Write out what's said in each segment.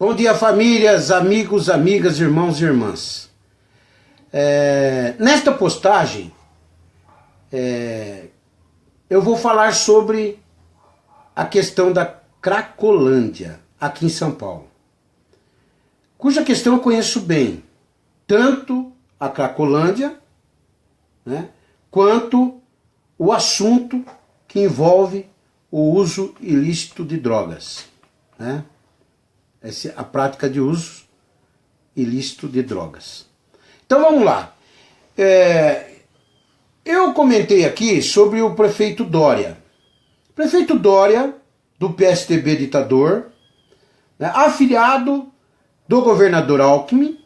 Bom dia, famílias, amigos, amigas, irmãos e irmãs. Nesta postagem, eu vou falar sobre a questão da Cracolândia, aqui em São Paulo. Cuja questão eu conheço bem, tanto a Cracolândia, né, quanto o assunto que envolve o uso ilícito de drogas, né? A prática de uso ilícito de drogas. Então vamos lá. Eu comentei aqui sobre o prefeito Dória. O prefeito Dória, do PSDB ditador, né, afiliado do governador Alckmin,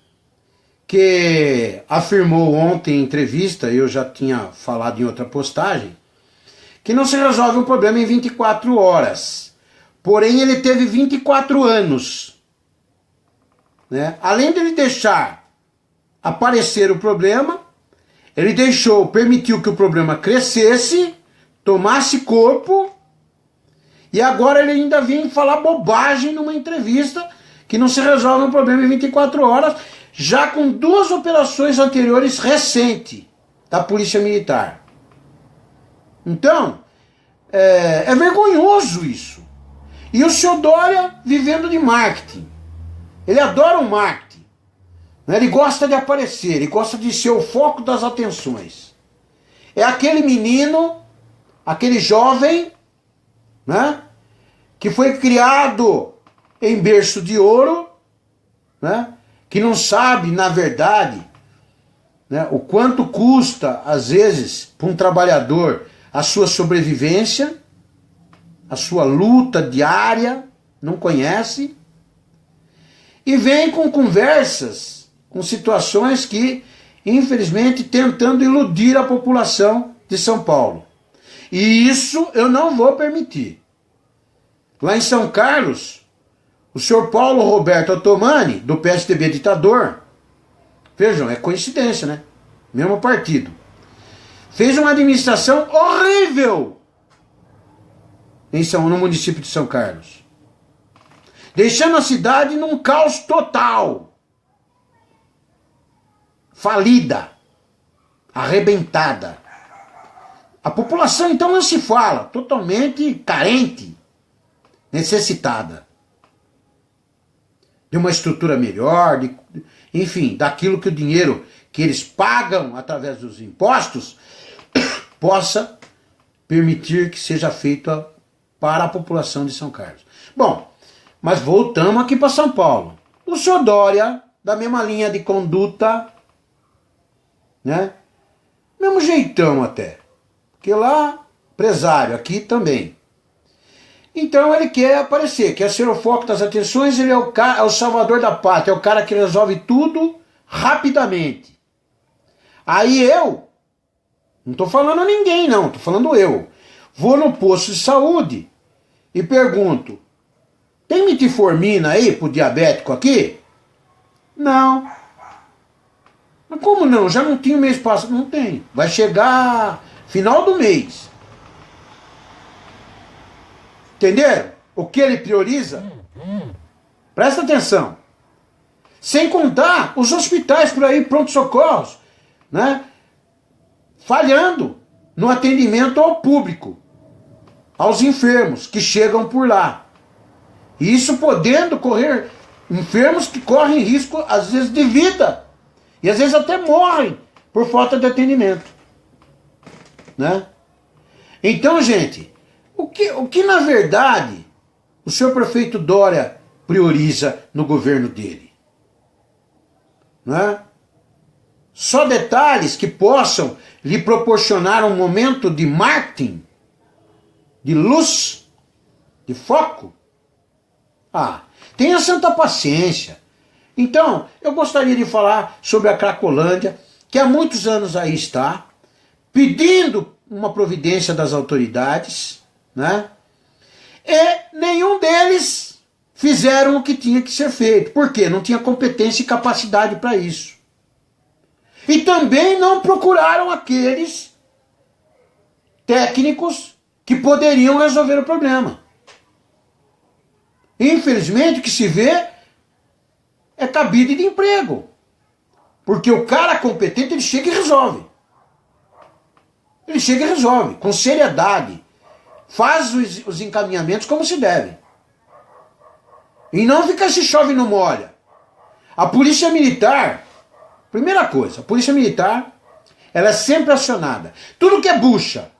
que afirmou ontem em entrevista, eu já tinha falado em outra postagem, que não se resolve um problema em 24 horas. Porém, ele teve 24 anos. Né? Além de ele deixar aparecer o problema, ele permitiu que o problema crescesse, tomasse corpo, e agora ele ainda vem falar bobagem numa entrevista que não se resolve um problema em 24 horas, já com 2 operações anteriores recentes da Polícia Militar. Então, é vergonhoso isso. E o senhor Dória vivendo de marketing. Ele adora o marketing. Né? Ele gosta de aparecer, ele gosta de ser o foco das atenções. É aquele menino, aquele jovem, né, que foi criado em berço de ouro, né, que não sabe, na verdade, né, o quanto custa, às vezes, para um trabalhador a sua sobrevivência, a sua luta diária, não conhece, e vem com conversas, com situações que, infelizmente, tentando iludir a população de São Paulo. E isso eu não vou permitir. Lá em São Carlos, o senhor Paulo Roberto Otomani, do PSDB ditador, vejam, é coincidência, né? Mesmo partido. Fez uma administração horrível no município de São Carlos, deixando a cidade num caos total, falida, arrebentada. A população então não se fala, totalmente carente, necessitada de uma estrutura melhor, enfim, daquilo que o dinheiro que eles pagam através dos impostos possa permitir que seja feito para a população de São Carlos. Bom, mas voltamos aqui para São Paulo. O senhor Dória, da mesma linha de conduta, né? Mesmo jeitão até. Porque lá, empresário, aqui também. Então ele quer aparecer, quer ser o foco das atenções, ele é o salvador da pátria, é o cara que resolve tudo rapidamente. Aí eu, não estou falando a ninguém não, estou falando eu, vou no posto de saúde e pergunto, tem metformina aí pro diabético aqui? Não. Mas como não? Já não tinha o mês passado? Não tem. Vai chegar final do mês. Entenderam? O que ele prioriza? Presta atenção. Sem contar os hospitais por aí, pronto-socorros, né? Falhando no atendimento ao público, aos enfermos que chegam por lá. E isso podendo correr, enfermos que correm risco, às vezes, de vida. E às vezes até morrem por falta de atendimento. Né? Então, gente, o que na verdade o senhor prefeito Dória prioriza no governo dele? Né? Só detalhes que possam lhe proporcionar um momento de marketing, de luz, de foco? Tenha santa paciência. Então, eu gostaria de falar sobre a Cracolândia, que há muitos anos aí está, pedindo uma providência das autoridades, né? E nenhum deles fizeram o que tinha que ser feito. Por quê? Não tinha competência e capacidade para isso. E também não procuraram aqueles técnicos que poderiam resolver o problema. Infelizmente, o que se vê é cabide de emprego. Porque o cara competente, ele chega e resolve. Ele chega e resolve, com seriedade. Faz os encaminhamentos como se deve. E não fica se chove e não molha. A polícia militar, primeira coisa, a polícia militar, ela é sempre acionada. Tudo que é bucha,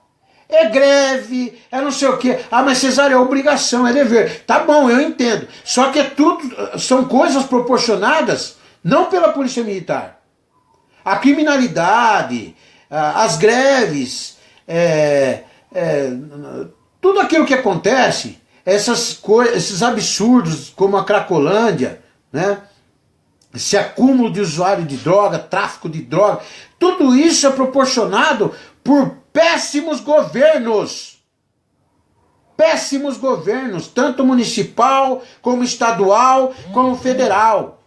é greve, é não sei o quê. Ah, mas Cesário, é obrigação, é dever. Tá bom, eu entendo. Só que é tudo, são coisas proporcionadas não pela polícia militar. A criminalidade, as greves, tudo aquilo que acontece, esses absurdos como a Cracolândia, né? Esse acúmulo de usuário de droga, tráfico de droga, tudo isso é proporcionado por péssimos governos. Péssimos governos, tanto municipal, como estadual, como federal.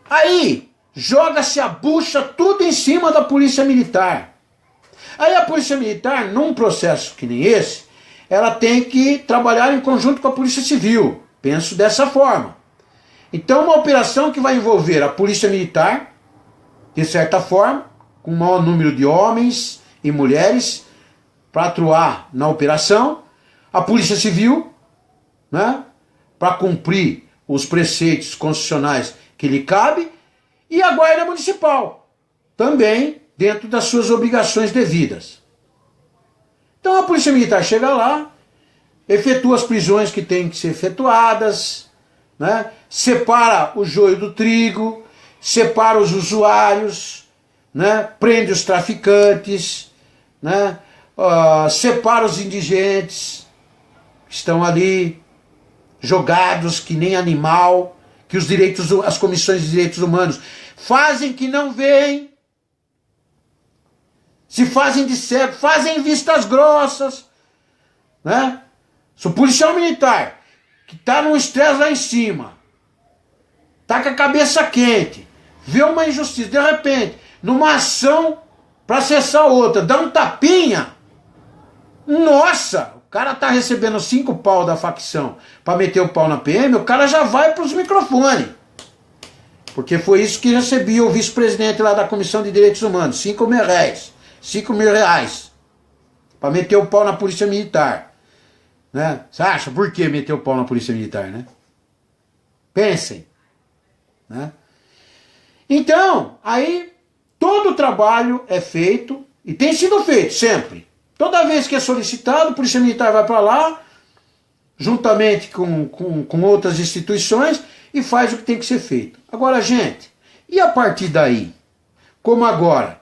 Aí, joga-se a bucha tudo em cima da polícia militar. Aí a polícia militar, num processo que nem esse, ela tem que trabalhar em conjunto com a polícia civil. Penso dessa forma. Então, uma operação que vai envolver a polícia militar, de certa forma, com o maior número de homens e mulheres para atuar na operação, a polícia civil, né, para cumprir os preceitos constitucionais que lhe cabe, e a guarda municipal, também dentro das suas obrigações devidas. Então a polícia militar chega lá, efetua as prisões que têm que ser efetuadas, né? Separa o joio do trigo, separa os usuários, né? Prende os traficantes, né? Separa os indigentes que estão ali jogados que nem animal, que as comissões de direitos humanos fazem que não veem, se fazem de cego, fazem vistas grossas, né? Se o policial militar que está num estresse lá em cima, tá com a cabeça quente, vê uma injustiça, de repente, numa ação para cessar outra, dá um tapinha, nossa, o cara tá recebendo 5 pau da facção para meter o pau na PM, o cara já vai para os microfones. Porque foi isso que recebia o vice-presidente lá da Comissão de Direitos Humanos, 5 mil reais. 5 mil reais. Para meter o pau na polícia militar. Né? Você acha por que meter o pau na polícia militar, né? Pensem. Né? Então, aí, todo o trabalho é feito, e tem sido feito sempre. Toda vez que é solicitado, a polícia militar vai para lá, juntamente com outras instituições, e faz o que tem que ser feito. Agora, gente, e a partir daí? Como agora?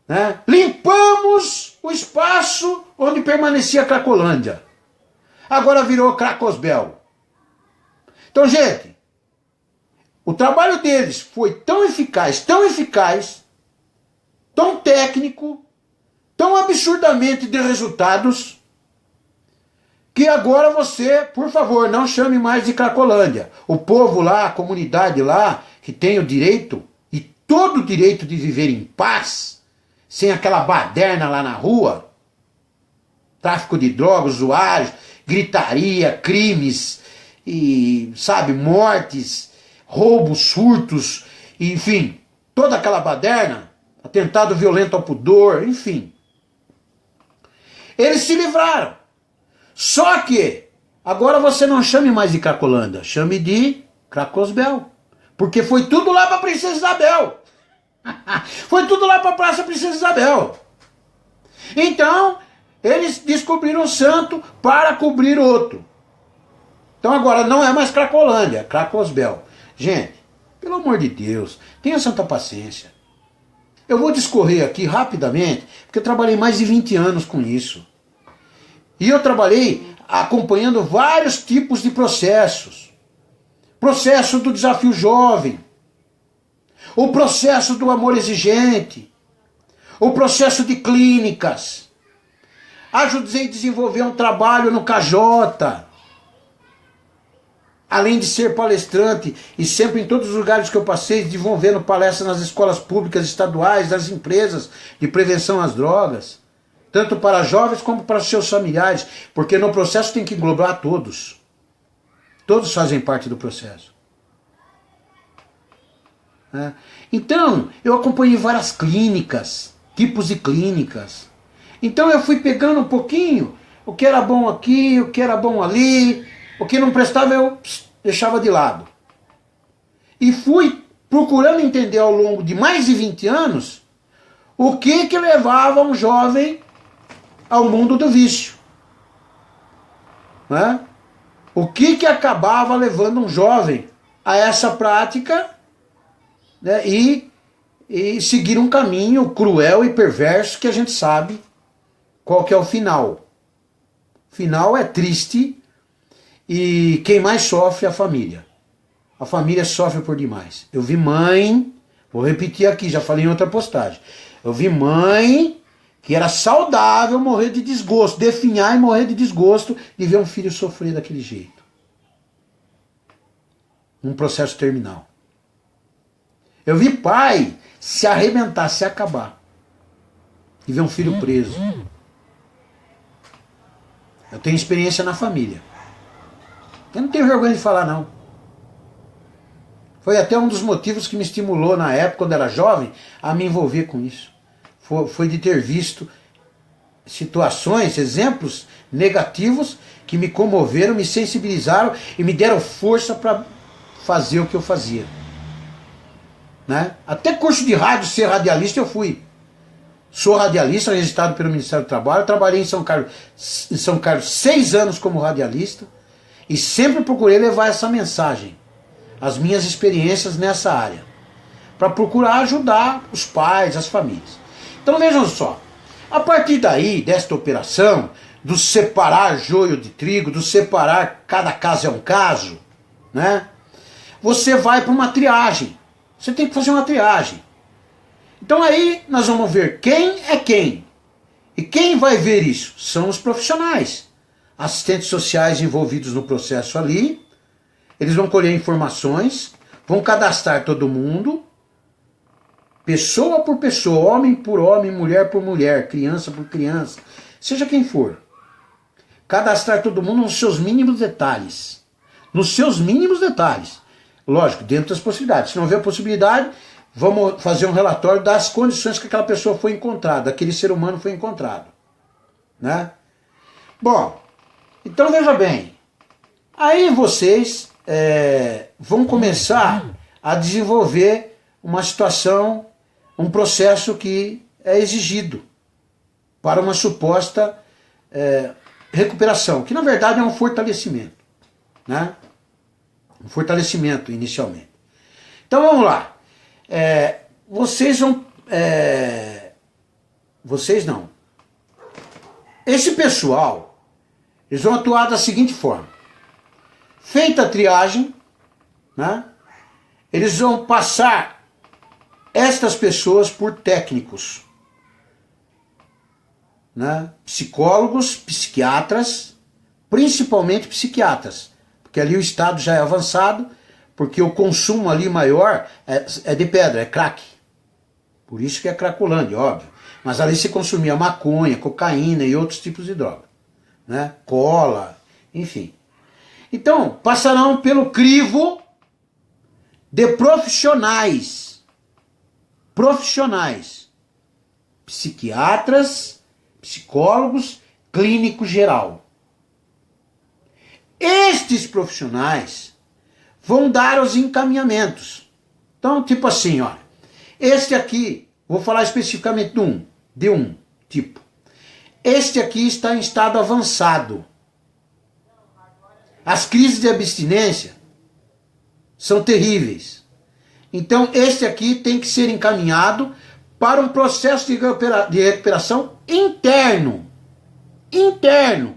Né? Limpamos o espaço onde permanecia a Cracolândia. Agora virou Cracosbel. Então, gente, o trabalho deles foi tão eficaz, tão técnico, tão absurdamente de resultados, que agora você, por favor, não chame mais de Cracolândia. O povo lá, a comunidade lá, que tem o direito, e todo o direito de viver em paz, sem aquela baderna lá na rua, tráfico de drogas, usuários, gritaria, crimes, e, sabe, mortes, roubos, surtos, enfim, toda aquela baderna, atentado violento ao pudor, enfim. Eles se livraram. Só que, agora você não chame mais de Cracolândia, chame de Cracosbel. Porque foi tudo lá para Princesa Isabel. Foi tudo lá para a Praça Princesa Isabel. Então, eles descobriram um santo para cobrir outro. Então agora não é mais Cracolândia, é Cracosbel. Gente, pelo amor de Deus, tenha santa paciência. Eu vou discorrer aqui rapidamente, porque eu trabalhei mais de 20 anos com isso. E eu trabalhei acompanhando vários tipos de processos. Processo do desafio jovem, o processo do amor exigente, o processo de clínicas. Ajudei a desenvolver um trabalho no KJ. Além de ser palestrante e sempre em todos os lugares que eu passei, desenvolvendo palestras nas escolas públicas estaduais, nas empresas de prevenção às drogas, tanto para jovens como para seus familiares, porque no processo tem que englobar todos. Todos fazem parte do processo. né? Então, eu acompanhei várias clínicas, tipos de clínicas. Então eu fui pegando um pouquinho, o que era bom aqui, o que era bom ali, o que não prestava eu deixava de lado. E fui procurando entender ao longo de mais de 20 anos o que levava um jovem ao mundo do vício, né? O que acabava levando um jovem a essa prática, né? E seguir um caminho cruel e perverso que a gente sabe qual que é o final. O final é triste e quem mais sofre é a família. A família sofre por demais. Eu vi mãe, vou repetir aqui, já falei em outra postagem. Eu vi mãe que era saudável morrer de desgosto, definhar e morrer de desgosto de ver um filho sofrer daquele jeito. Um processo terminal. Eu vi pai se arrebentar, se acabar. E ver um filho preso. Eu tenho experiência na família. Eu não tenho vergonha de falar, não. Foi até um dos motivos que me estimulou na época, quando era jovem, a me envolver com isso. Foi de ter visto situações, exemplos negativos que me comoveram, me sensibilizaram e me deram força para fazer o que eu fazia. Né? Até curso de rádio, ser radialista, eu fui. Sou radialista, registrado pelo Ministério do Trabalho. Trabalhei em São Carlos 6 anos como radialista e sempre procurei levar essa mensagem, as minhas experiências nessa área, para procurar ajudar os pais, as famílias. Então vejam só, a partir daí, desta operação, do separar joio de trigo, do separar cada caso é um caso, né? Você vai para uma triagem. Você tem que fazer uma triagem. Então aí nós vamos ver quem é quem. E quem vai ver isso? São os profissionais. Assistentes sociais envolvidos no processo ali. Eles vão colher informações, vão cadastrar todo mundo, pessoa por pessoa, homem por homem, mulher por mulher, criança por criança, seja quem for. Cadastrar todo mundo nos seus mínimos detalhes. Nos seus mínimos detalhes. Lógico, dentro das possibilidades. Se não houver possibilidade, vamos fazer um relatório das condições que aquela pessoa foi encontrada, aquele ser humano foi encontrado. Né? Bom, então veja bem. Aí vocês vão começar a desenvolver uma situação, um processo que é exigido para uma suposta recuperação, que na verdade é um fortalecimento. Né? Um fortalecimento inicialmente. Então vamos lá. Vocês vão... vocês não. Esse pessoal, eles vão atuar da seguinte forma. Feita a triagem, né, eles vão passar estas pessoas por técnicos. Né, psicólogos, psiquiatras, principalmente psiquiatras. Porque ali o estado já é avançado, porque o consumo ali maior é de pedra, é crack. Por isso que é cracolândia, óbvio. Mas ali se consumia maconha, cocaína e outros tipos de droga. Né? Cola, enfim. Então, passarão pelo crivo de profissionais. Profissionais. Psiquiatras, psicólogos, clínico geral. Estes profissionais vão dar os encaminhamentos. Então, tipo assim, ó, este aqui, vou falar especificamente de um tipo. Este aqui está em estado avançado. As crises de abstinência são terríveis. Então, este aqui tem que ser encaminhado para um processo de recuperação interno. Interno.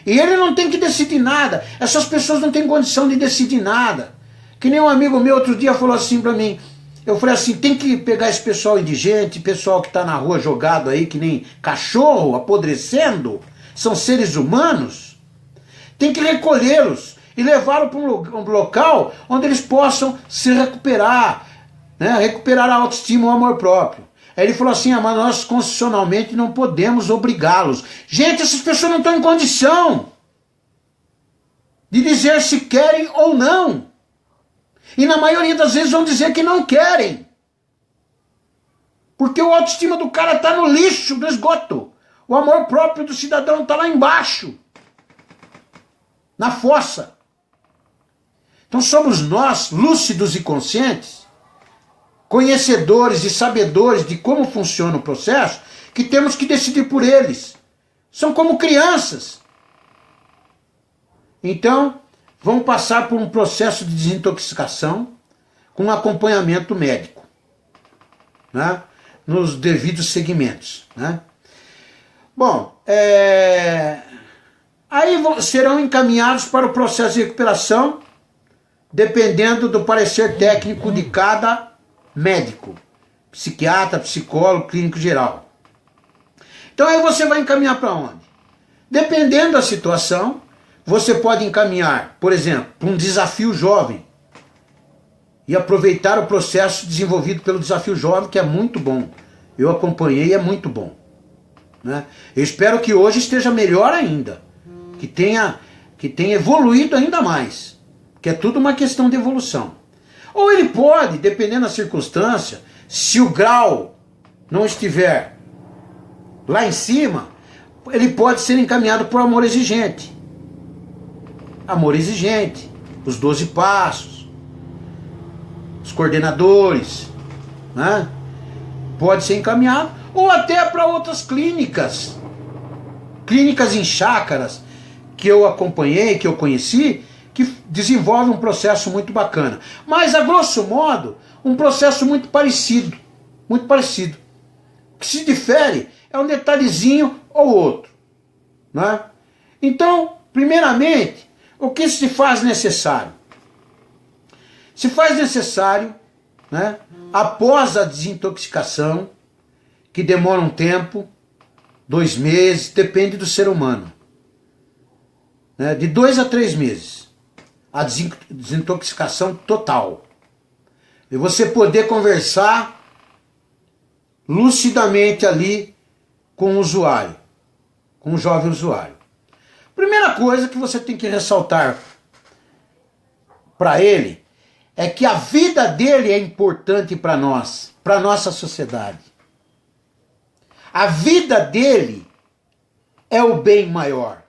E ele não tem que decidir nada. Essas pessoas não têm condição de decidir nada. Que nem um amigo meu outro dia falou assim para mim. Eu falei assim, tem que pegar esse pessoal indigente, pessoal que está na rua jogado aí, que nem cachorro, apodrecendo. São seres humanos. Tem que recolhê-los e levá-los para um local onde eles possam se recuperar. Né? Recuperar a autoestima e o amor próprio. Aí ele falou assim, mas nós constitucionalmente não podemos obrigá-los. Gente, essas pessoas não estão em condição de dizer se querem ou não. E na maioria das vezes vão dizer que não querem. Porque a autoestima do cara está no lixo, no esgoto. O amor próprio do cidadão está lá embaixo. Na fossa. Então somos nós, lúcidos e conscientes, conhecedores e sabedores de como funciona o processo, que temos que decidir por eles. São como crianças. Então, vão passar por um processo de desintoxicação com acompanhamento médico, né? Nos devidos segmentos, né? Bom, aí serão encaminhados para o processo de recuperação, dependendo do parecer técnico de cada médico, psiquiatra, psicólogo, clínico geral. Então aí você vai encaminhar para onde? Dependendo da situação, você pode encaminhar, por exemplo, para um desafio jovem e aproveitar o processo desenvolvido pelo desafio jovem, que é muito bom. Eu acompanhei e é muito bom, né? Eu espero que hoje esteja melhor ainda, que tenha evoluído ainda mais, que é tudo uma questão de evolução. Ou ele pode, dependendo da circunstância, se o grau não estiver lá em cima, ele pode ser encaminhado por amor exigente. Amor exigente, os 12 passos, os coordenadores, né? Pode ser encaminhado, ou até para outras clínicas em chácaras, que eu acompanhei, que eu conheci, que desenvolve um processo muito bacana. Mas, a grosso modo, um processo muito parecido. Muito parecido. O que se difere é um detalhezinho ou outro, né? Então, primeiramente, o que se faz necessário? Se faz necessário, né, após a desintoxicação, que demora um tempo, 2 meses, depende do ser humano, né, de 2 a 3 meses, a desintoxicação total. E você poder conversar lucidamente ali com o usuário, com o jovem usuário. Primeira coisa que você tem que ressaltar para ele é que a vida dele é importante para nós, para nossa sociedade. A vida dele é o bem maior.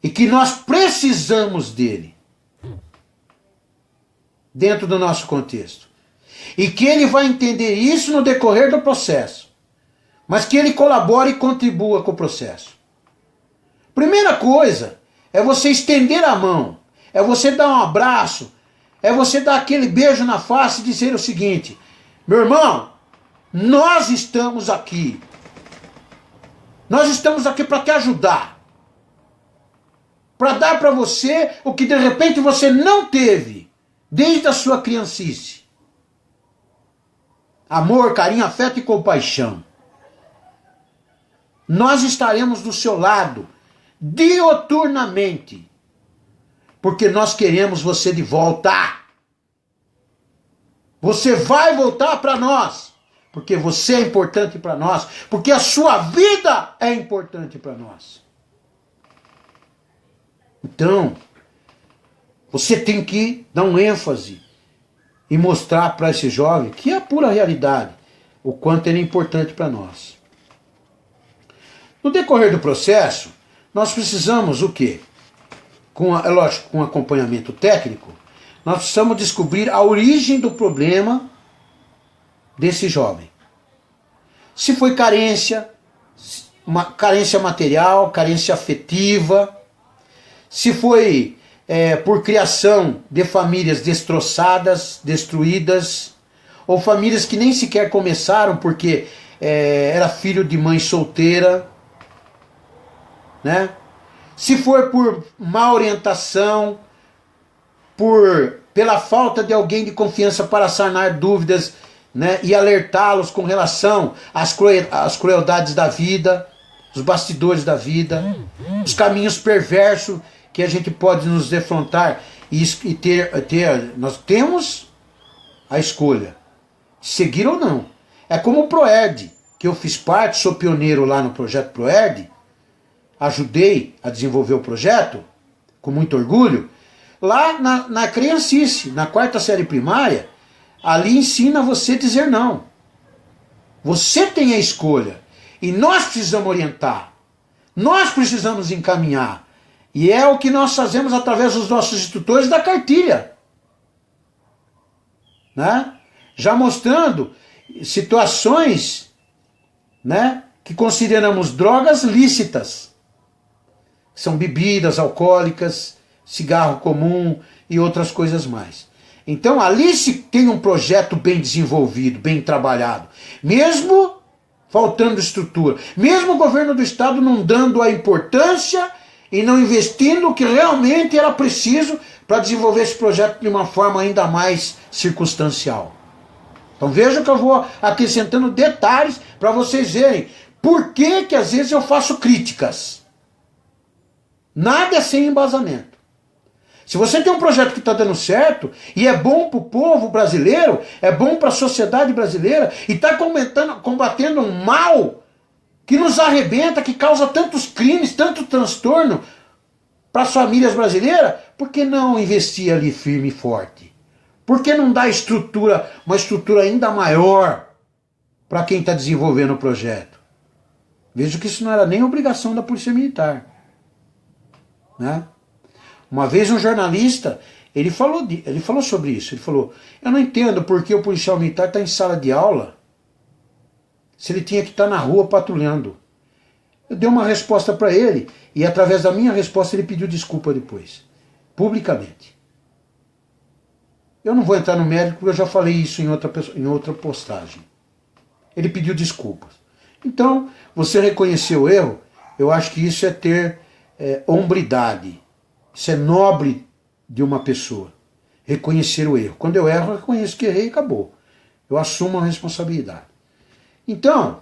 E que nós precisamos dele dentro do nosso contexto. E que ele vai entender isso no decorrer do processo. Mas que ele colabore e contribua com o processo. Primeira coisa é você estender a mão, é você dar um abraço, é você dar aquele beijo na face e dizer o seguinte: meu irmão, nós estamos aqui. Nós estamos aqui para te ajudar. Para dar para você o que de repente você não teve desde a sua criancice. Amor, carinho, afeto e compaixão. Nós estaremos do seu lado dioturnamente, porque nós queremos você de volta. Você vai voltar para nós, porque você é importante para nós, porque a sua vida é importante para nós. Então, você tem que dar um ênfase e mostrar para esse jovem, que é a pura realidade, o quanto ele é importante para nós. No decorrer do processo, nós precisamos o quê? É lógico, com acompanhamento técnico, nós precisamos descobrir a origem do problema desse jovem. Se foi carência, carência material, carência afetiva, se foi por criação de famílias destroçadas, destruídas, ou famílias que nem sequer começaram porque era filho de mãe solteira, né? Se for por má orientação, pela falta de alguém de confiança para sanar dúvidas, né, e alertá-los com relação às crueldades da vida, os bastidores da vida, os caminhos perversos que a gente pode nos defrontar nós temos a escolha de seguir ou não. É como o Proerd, que eu fiz parte, sou pioneiro lá no projeto Proerd, ajudei a desenvolver o projeto, com muito orgulho. lá na criancice, na quarta série primária, ali ensina você a dizer não. Você tem a escolha. E nós precisamos orientar. Nós precisamos encaminhar. E é o que nós fazemos através dos nossos instrutores da cartilha. Né? Já mostrando situações, né, que consideramos drogas lícitas. São bebidas alcoólicas, cigarro comum e outras coisas mais. Então ali se tem um projeto bem desenvolvido, bem trabalhado. Mesmo faltando estrutura. Mesmo o governo do estado não dando a importância e não investindo o que realmente era preciso para desenvolver esse projeto de uma forma ainda mais circunstancial. Então veja que eu vou acrescentando detalhes para vocês verem por que às vezes eu faço críticas. Nada é sem embasamento. Se você tem um projeto que está dando certo, e é bom para o povo brasileiro, é bom para a sociedade brasileira, e está combatendo um mal que nos arrebenta, que causa tantos crimes, tanto transtorno para as famílias brasileiras, por que não investir ali firme e forte? Por que não dar estrutura, uma estrutura ainda maior para quem está desenvolvendo o projeto? Vejo que isso não era nem obrigação da Polícia Militar. Né? Uma vez um jornalista, ele falou sobre isso. Ele falou, eu não entendo por que o policial militar está em sala de aula se ele tinha que estar na rua patrulhando. Eu dei uma resposta para ele e através da minha resposta ele pediu desculpa depois, publicamente. Eu não vou entrar no mérito porque eu já falei isso em outra postagem. Ele pediu desculpas. Então, você reconhecer o erro, eu acho que isso é ter hombridade. Isso é nobre de uma pessoa. Reconhecer o erro. Quando eu erro, eu reconheço que errei e acabou. Eu assumo a responsabilidade. Então,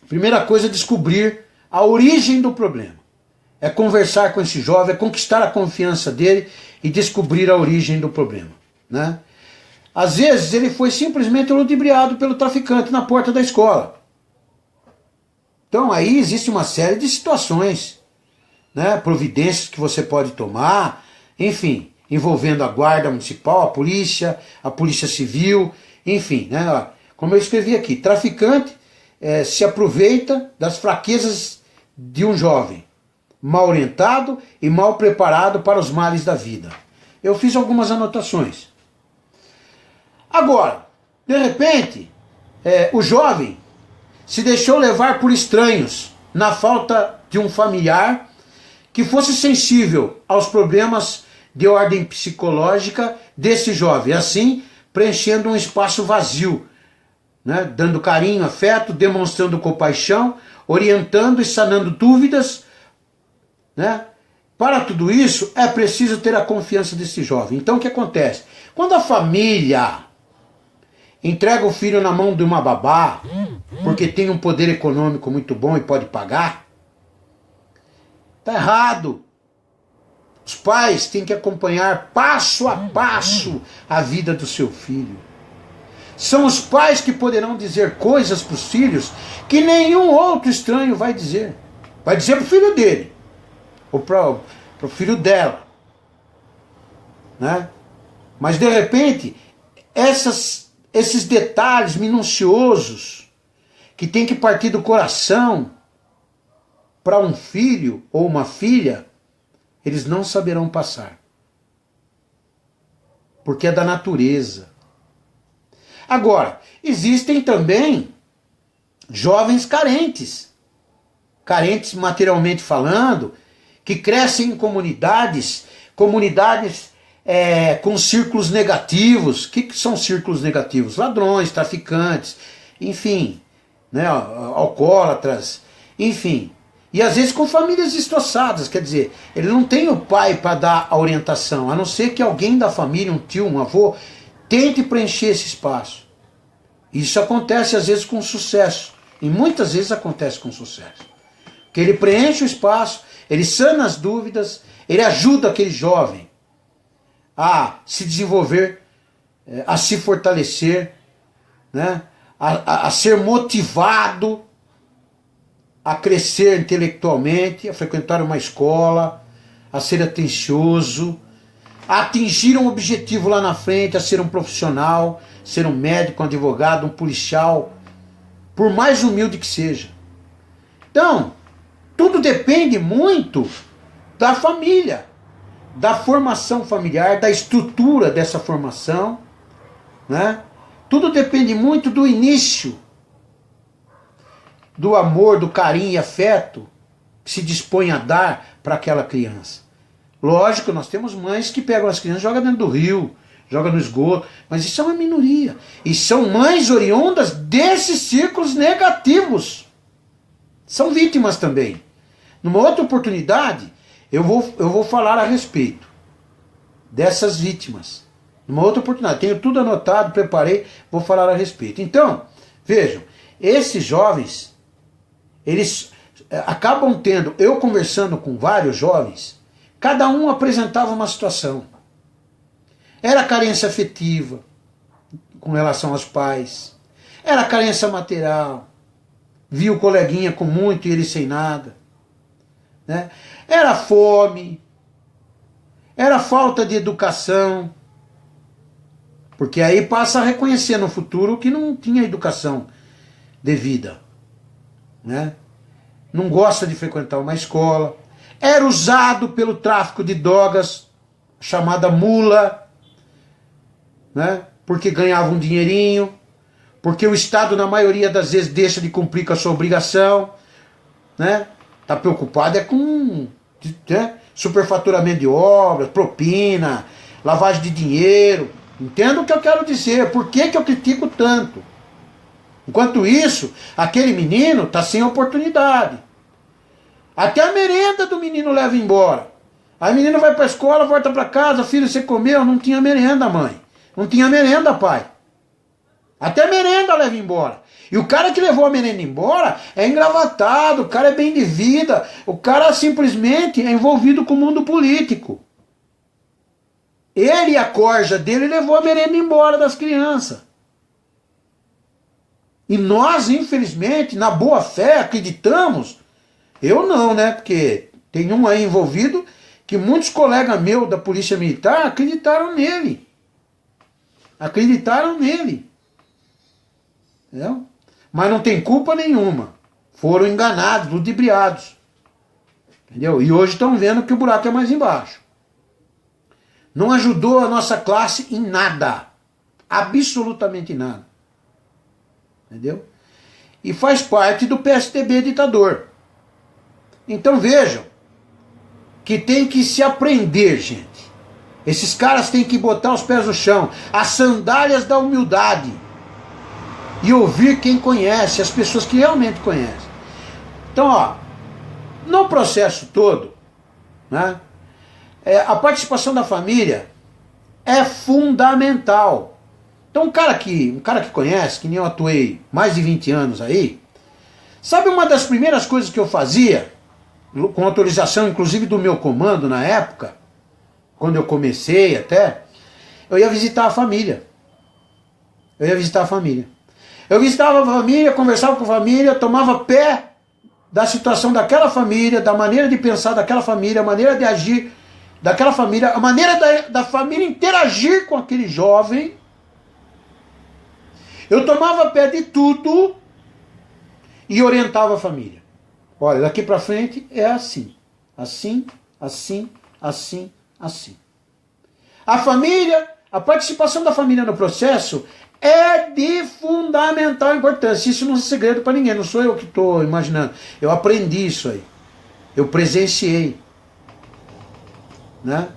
primeira coisa é descobrir a origem do problema. É conversar com esse jovem, é conquistar a confiança dele e descobrir a origem do problema. Né? Às vezes ele foi simplesmente ludibriado pelo traficante na porta da escola. Então aí existe uma série de situações, né, providências que você pode tomar, enfim, envolvendo a guarda municipal, a polícia civil, enfim, né, como eu escrevi aqui, traficante se aproveita das fraquezas de um jovem, mal orientado e mal preparado para os males da vida. Eu fiz algumas anotações. Agora, de repente, o jovem se deixou levar por estranhos, na falta de um familiar que fosse sensível aos problemas de ordem psicológica desse jovem, assim preenchendo um espaço vazio, né? Dando carinho, afeto, demonstrando compaixão, orientando e sanando dúvidas. Né? Para tudo isso é preciso ter a confiança desse jovem. Então o que acontece? Quando a família entrega o filho na mão de uma babá, porque tem um poder econômico muito bom e pode pagar, está errado. Os pais têm que acompanhar passo a passo a vida do seu filho. São os pais que poderão dizer coisas para os filhos que nenhum outro estranho vai dizer. Vai dizer para o filho dele, ou para o filho dela. Né? Mas de repente, esses detalhes minuciosos que tem que partir do coração para um filho ou uma filha, eles não saberão passar. Porque é da natureza. Agora, existem também jovens carentes. Carentes materialmente falando, que crescem em comunidades com círculos negativos. O que são círculos negativos? Ladrões, traficantes, enfim, né, alcoólatras, enfim. E às vezes com famílias destroçadas, quer dizer, ele não tem o pai para dar a orientação, a não ser que alguém da família, um tio, um avô, tente preencher esse espaço. Isso acontece às vezes com sucesso, e muitas vezes acontece com sucesso. Porque ele preenche o espaço, ele sana as dúvidas, ele ajuda aquele jovem a se desenvolver, a se fortalecer, né, a ser motivado, a crescer intelectualmente, a frequentar uma escola, a ser atencioso, a atingir um objetivo lá na frente, a ser um profissional, ser um médico, um advogado, um policial, por mais humilde que seja. Então, tudo depende muito da família, da formação familiar, da estrutura dessa formação, né? Tudo depende muito do início, do amor, do carinho e afeto que se dispõe a dar para aquela criança. Lógico, nós temos mães que pegam as crianças e jogam dentro do rio, jogam no esgoto, mas isso é uma minoria. E são mães oriundas desses círculos negativos. São vítimas também. Numa outra oportunidade, eu vou falar a respeito dessas vítimas. Numa outra oportunidade. Tenho tudo anotado, preparei, vou falar a respeito. Então, vejam, esses jovens, eles acabam tendo, eu conversando com vários jovens, cada um apresentava uma situação. Era carência afetiva com relação aos pais. Era carência material. Viu o coleguinha com muito e ele sem nada. Né? Era fome. Era falta de educação. Porque aí passa a reconhecer no futuro que não tinha educação devida. Né? Não gosta de frequentar uma escola. Era usado pelo tráfico de drogas, chamada mula, né? Porque ganhava um dinheirinho, porque o Estado, na maioria das vezes, deixa de cumprir com a sua obrigação, né? Tá preocupado com superfaturamento de obras, propina, lavagem de dinheiro. Entenda o que eu quero dizer, por que eu critico tanto? Enquanto isso, aquele menino está sem oportunidade. Até a merenda do menino leva embora. Aí o menino vai para a escola, volta para casa, filho, você comeu? Não tinha merenda, mãe. Não tinha merenda, pai. Até a merenda leva embora. E o cara que levou a merenda embora é engravatado, o cara é bem de vida, o cara simplesmente é envolvido com o mundo político. Ele e a corja dele levou a merenda embora das crianças. E nós, infelizmente, na boa fé, acreditamos. Eu não, né? Porque tem um aí envolvido que muitos colegas meus da Polícia Militar acreditaram nele. Acreditaram nele. Entendeu? Mas não tem culpa nenhuma. Foram enganados, ludibriados. Entendeu? E hoje estão vendo que o buraco é mais embaixo. Não ajudou a nossa classe em nada. Absolutamente nada. Entendeu? E faz parte do PSDB ditador. Então vejam que tem que se aprender, gente. Esses caras têm que botar os pés no chão, as sandálias da humildade, e ouvir quem conhece, as pessoas que realmente conhecem. Então, ó, no processo todo, né, a participação da família é fundamental. Então um cara que conhece, que nem eu atuei mais de 20 anos aí, sabe uma das primeiras coisas que eu fazia, com autorização inclusive do meu comando na época, quando eu comecei até, eu ia visitar a família. Eu visitava a família, conversava com a família, tomava pé da situação daquela família, da maneira de pensar daquela família, a maneira de agir daquela família, a maneira da família interagir com aquele jovem. Eu tomava pé de tudo e orientava a família. Olha, daqui para frente é assim. Assim, assim, assim, assim. A família, a participação da família no processo é de fundamental importância. Isso não é segredo para ninguém, não sou eu que estou imaginando. Eu aprendi isso aí. Eu presenciei. Né?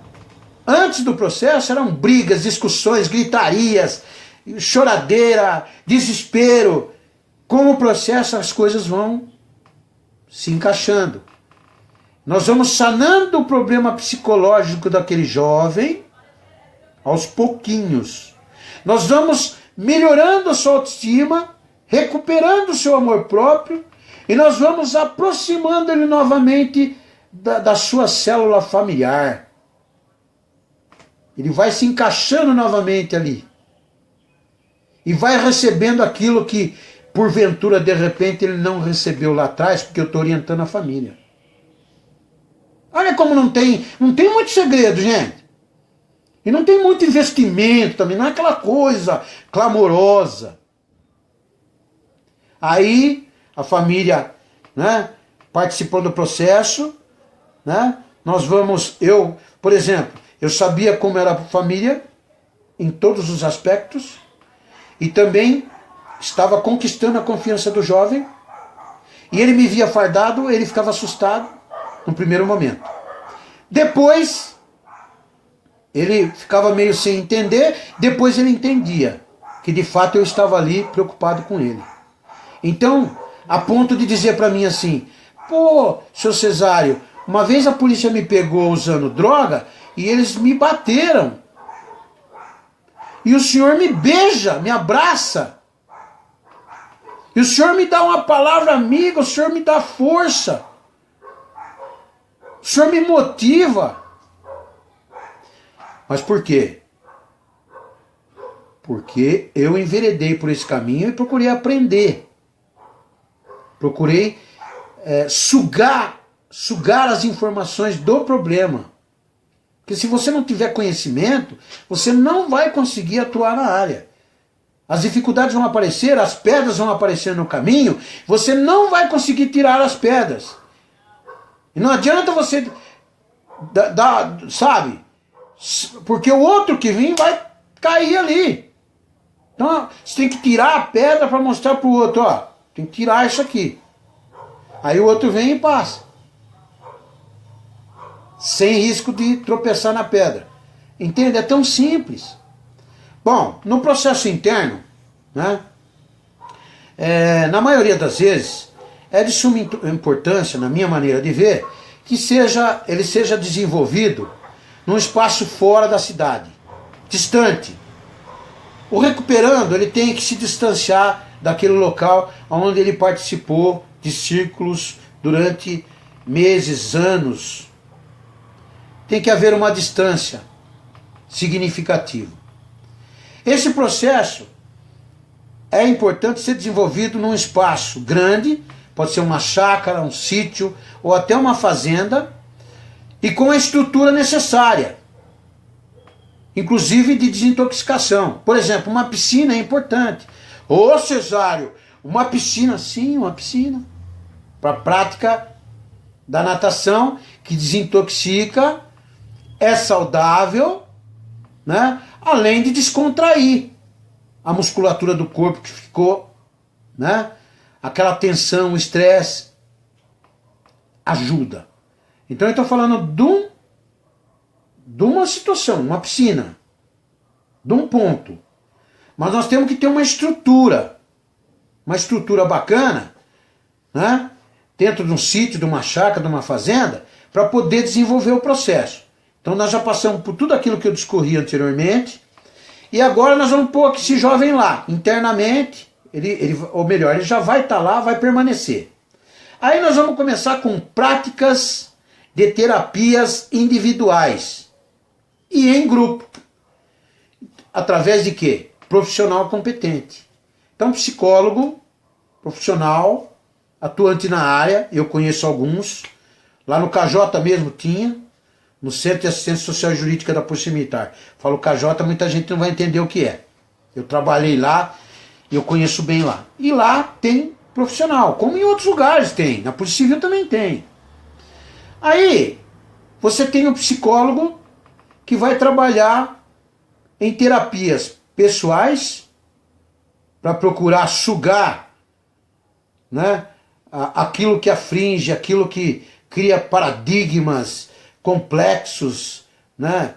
Antes do processo eram brigas, discussões, gritarias, choradeira, desespero. Com o processo as coisas vão se encaixando. Nós vamos sanando o problema psicológico daquele jovem aos pouquinhos. Nós vamos melhorando a sua autoestima, recuperando o seu amor próprio, e nós vamos aproximando ele novamente da sua célula familiar. Ele vai se encaixando novamente ali. E vai recebendo aquilo que, porventura, de repente, ele não recebeu lá atrás, porque eu estou orientando a família. Olha como não tem muito segredo, gente. E não tem muito investimento também, não é aquela coisa clamorosa. Aí a família, né, participando do processo, né, por exemplo, eu sabia como era a família em todos os aspectos e também estava conquistando a confiança do jovem. E ele me via fardado, ele ficava assustado no primeiro momento. Depois, ele ficava meio sem entender, depois ele entendia que de fato eu estava ali preocupado com ele. Então, a ponto de dizer para mim assim, pô, seu Cesário, uma vez a polícia me pegou usando droga e eles me bateram. E o senhor me beija, me abraça. E o senhor me dá uma palavra amiga, o senhor me dá força. O senhor me motiva. Mas por quê? Porque eu enveredei por esse caminho e procurei aprender. Procurei sugar as informações do problema. Porque se você não tiver conhecimento, você não vai conseguir atuar na área. As dificuldades vão aparecer, as pedras vão aparecer no caminho, você não vai conseguir tirar as pedras. E não adianta você sabe? Porque o outro que vem vai cair ali. Então você tem que tirar a pedra para mostrar para o outro, ó, tem que tirar isso aqui. Aí o outro vem e passa. Sem risco de tropeçar na pedra. Entende? É tão simples. Bom, no processo interno, né, na maioria das vezes, é de suma importância, na minha maneira de ver, que ele seja desenvolvido num espaço fora da cidade, distante. O recuperando, ele tem que se distanciar daquele local onde ele participou de círculos durante meses, anos. Tem que haver uma distância significativa. Esse processo é importante ser desenvolvido num espaço grande, pode ser uma chácara, um sítio ou até uma fazenda, e com a estrutura necessária, inclusive de desintoxicação. Por exemplo, uma piscina é importante. Ô Cesário, uma piscina, sim, uma piscina, para a prática da natação, que desintoxica, é saudável, né? Além de descontrair a musculatura do corpo que ficou, né? Aquela tensão, o estresse, ajuda. Então eu estou falando de uma situação, uma piscina, de um ponto. Mas nós temos que ter uma estrutura bacana, né? Dentro de um sítio, de uma chácara, de uma fazenda, para poder desenvolver o processo. Então nós já passamos por tudo aquilo que eu discorri anteriormente, e agora nós vamos pôr esse jovem lá, internamente, ou melhor, ele já vai estar lá, vai permanecer. Aí nós vamos começar com práticas de terapias individuais e em grupo. Através de quê? Profissional competente. Então, psicólogo, profissional, atuante na área, eu conheço alguns, lá no KJ mesmo tinha, no Centro de Assistência Social e Jurídica da Polícia Militar. Falo KJ, muita gente não vai entender o que é. Eu trabalhei lá e eu conheço bem lá. E lá tem profissional, como em outros lugares tem, na Polícia Civil também tem. Aí, você tem um psicólogo que vai trabalhar em terapias pessoais para procurar sugar, né, aquilo que aflige, aquilo que cria paradigmas complexos, né,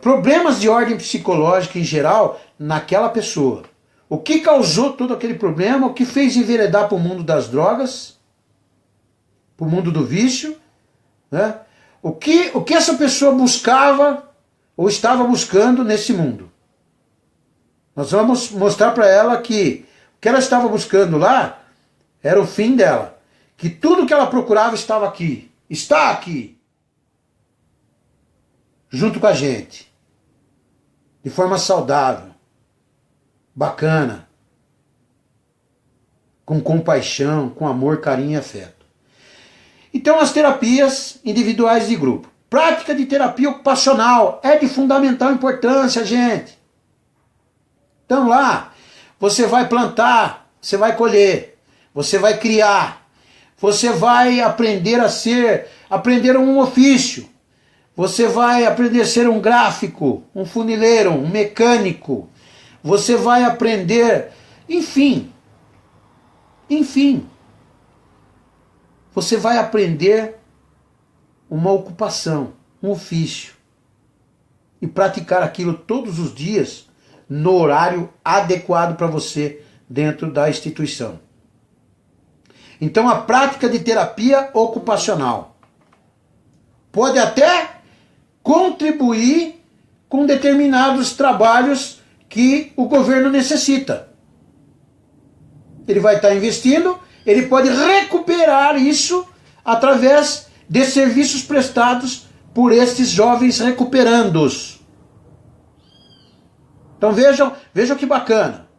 problemas de ordem psicológica em geral naquela pessoa. O que causou todo aquele problema, o que fez enveredar para o mundo das drogas, para o mundo do vício, né? O que essa pessoa buscava ou estava buscando nesse mundo. Nós vamos mostrar para ela que o que ela estava buscando lá era o fim dela. Que tudo que ela procurava estava aqui. Está aqui. Junto com a gente. De forma saudável. Bacana. Com compaixão, com amor, carinho e afeto. Então as terapias individuais de grupo. Prática de terapia ocupacional é de fundamental importância, gente. Então lá, você vai plantar, você vai colher, você vai criar, você vai aprender um ofício, você vai aprender a ser um gráfico, um funileiro, um mecânico, você vai aprender, enfim, você vai aprender uma ocupação, um ofício, e praticar aquilo todos os dias no horário adequado para você dentro da instituição. Então a prática de terapia ocupacional pode até contribuir com determinados trabalhos que o governo necessita. Ele vai estar investindo, ele pode recuperar isso através de serviços prestados por estes jovens recuperandos. Então vejam que bacana.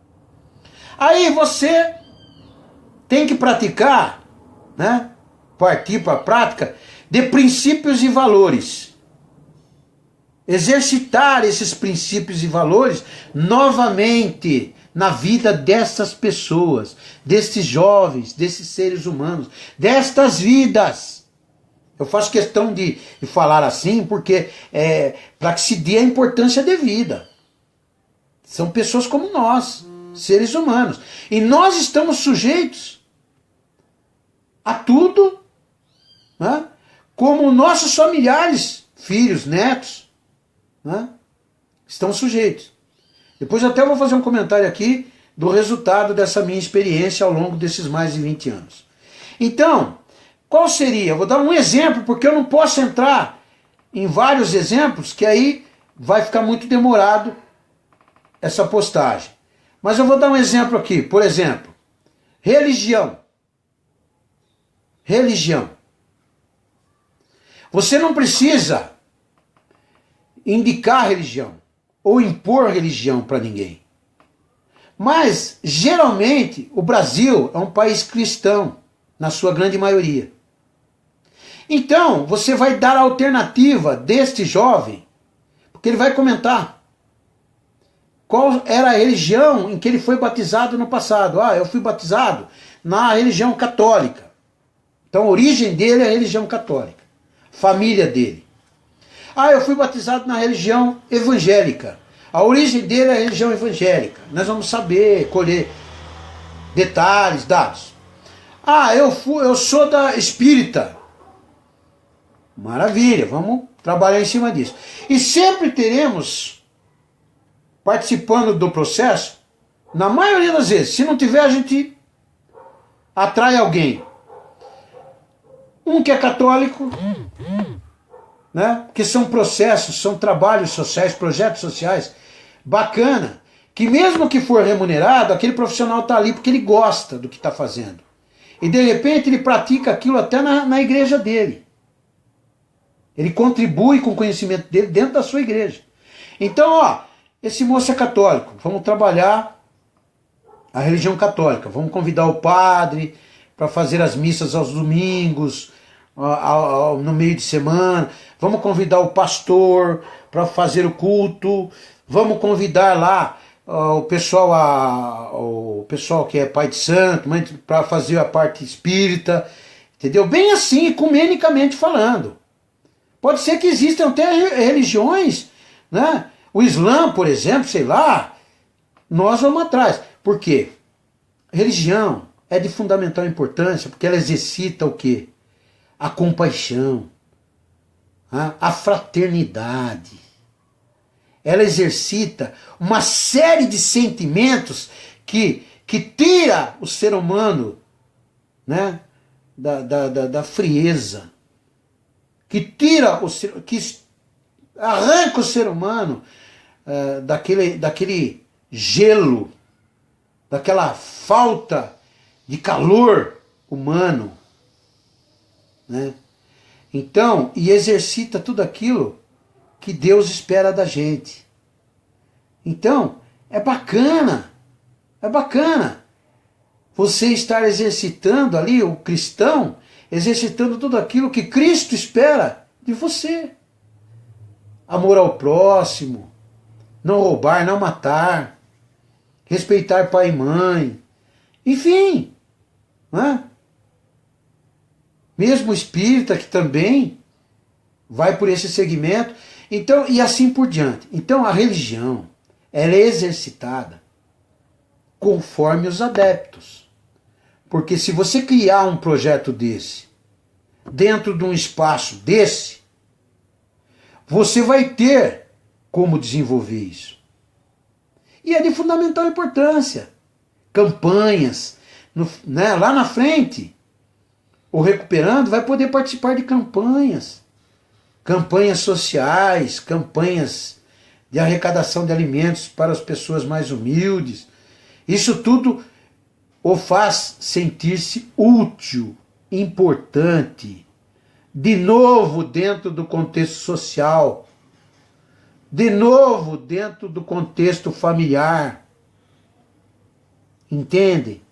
Aí você tem que praticar, né? Partir para a prática de princípios e valores. Exercitar esses princípios e valores novamente na vida dessas pessoas, desses jovens, desses seres humanos, destas vidas. Eu faço questão de falar assim porque para que se dê a importância devida. São pessoas como nós, seres humanos. E nós estamos sujeitos a tudo, né? Como nossos familiares, filhos, netos, né? Estão sujeitos. Depois até eu vou fazer um comentário aqui do resultado dessa minha experiência ao longo desses mais de 20 anos. Então, qual seria? Eu vou dar um exemplo, porque eu não posso entrar em vários exemplos, que aí vai ficar muito demorado essa postagem. Mas eu vou dar um exemplo aqui. Por exemplo, religião. Religião. Você não precisa indicar religião ou impor religião para ninguém. Mas, geralmente, o Brasil é um país cristão, na sua grande maioria. Então, você vai dar a alternativa deste jovem, porque ele vai comentar qual era a religião em que ele foi batizado no passado. Ah, eu fui batizado na religião católica. Então a origem dele é a religião católica. Família dele. Ah, eu fui batizado na religião evangélica. A origem dele é a religião evangélica. Nós vamos saber, colher detalhes, dados. Ah, eu sou da espírita. Maravilha, vamos trabalhar em cima disso. E sempre teremos, participando do processo, na maioria das vezes, se não tiver, a gente atrai alguém. Um que é católico, né? Que são processos, são trabalhos sociais, projetos sociais, bacana, que mesmo que for remunerado, aquele profissional está ali porque ele gosta do que está fazendo. E de repente ele pratica aquilo até na igreja dele. Ele contribui com o conhecimento dele dentro da sua igreja. Então, ó, esse moço é católico, vamos trabalhar a religião católica, vamos convidar o padre para fazer as missas aos domingos, no meio de semana, vamos convidar o pastor para fazer o culto, vamos convidar lá o pessoal que é pai de santo, para fazer a parte espírita, entendeu? Bem assim, ecumenicamente falando. Pode ser que existam até religiões, né? O Islã, por exemplo, sei lá, nós vamos atrás. Por quê? Religião é de fundamental importância porque ela exercita o quê? A compaixão, a fraternidade. Ela exercita uma série de sentimentos que tira o ser humano, né, da frieza, que arranca o ser humano daquele gelo, daquela falta de calor humano, né? Então, e exercita tudo aquilo que Deus espera da gente. Então, é bacana você estar exercitando ali, o cristão, exercitando tudo aquilo que Cristo espera de você. amor ao próximo, não roubar, não matar, respeitar pai e mãe, enfim, né? Mesmo espírita que também vai por esse segmento, então, e assim por diante. Então a religião, ela é exercitada conforme os adeptos. Porque se você criar um projeto desse, dentro de um espaço desse, você vai ter como desenvolver isso. E é de fundamental importância. Campanhas, né, lá na frente, o Recuperando vai poder participar de campanhas. Campanhas sociais, campanhas de arrecadação de alimentos para as pessoas mais humildes. Isso tudo o faz sentir-se útil, importante, de novo dentro do contexto social, de novo dentro do contexto familiar. Entende?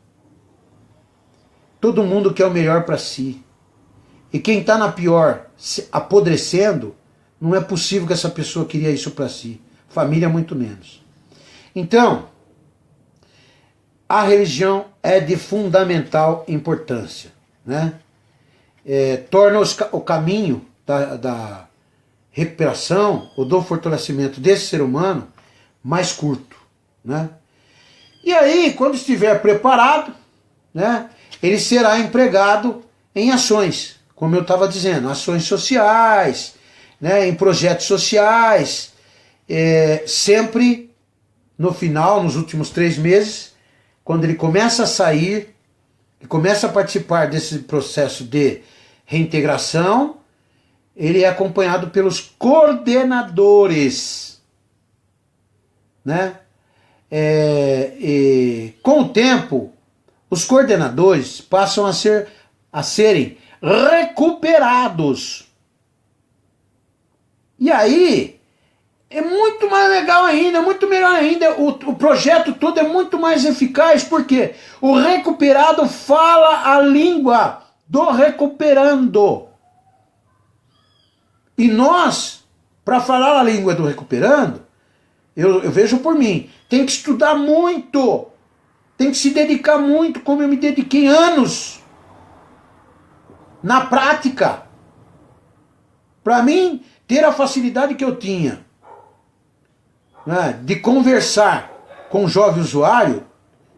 Todo mundo quer o melhor para si. E quem está na pior, apodrecendo, não é possível que essa pessoa queria isso para si. Família muito menos. Então, a religião é de fundamental importância, né? Torna o caminho da recuperação ou do fortalecimento desse ser humano mais curto, né? E aí, quando estiver preparado, né, ele será empregado em ações, como eu estava dizendo, ações sociais, né, em projetos sociais, sempre no final, nos últimos 3 meses, quando ele começa a sair e começa a participar desse processo de reintegração, ele é acompanhado pelos coordenadores, né? Com o tempo, os coordenadores passam a serem recuperados. E aí é muito mais legal ainda, muito melhor ainda, o projeto todo é muito mais eficaz, porque o recuperado fala a língua do recuperando. E nós, para falar a língua do recuperando, eu vejo por mim, tem que estudar muito, tem que se dedicar muito, como eu me dediquei anos, na prática, para mim ter a facilidade que eu tinha, né, de conversar com o jovem usuário.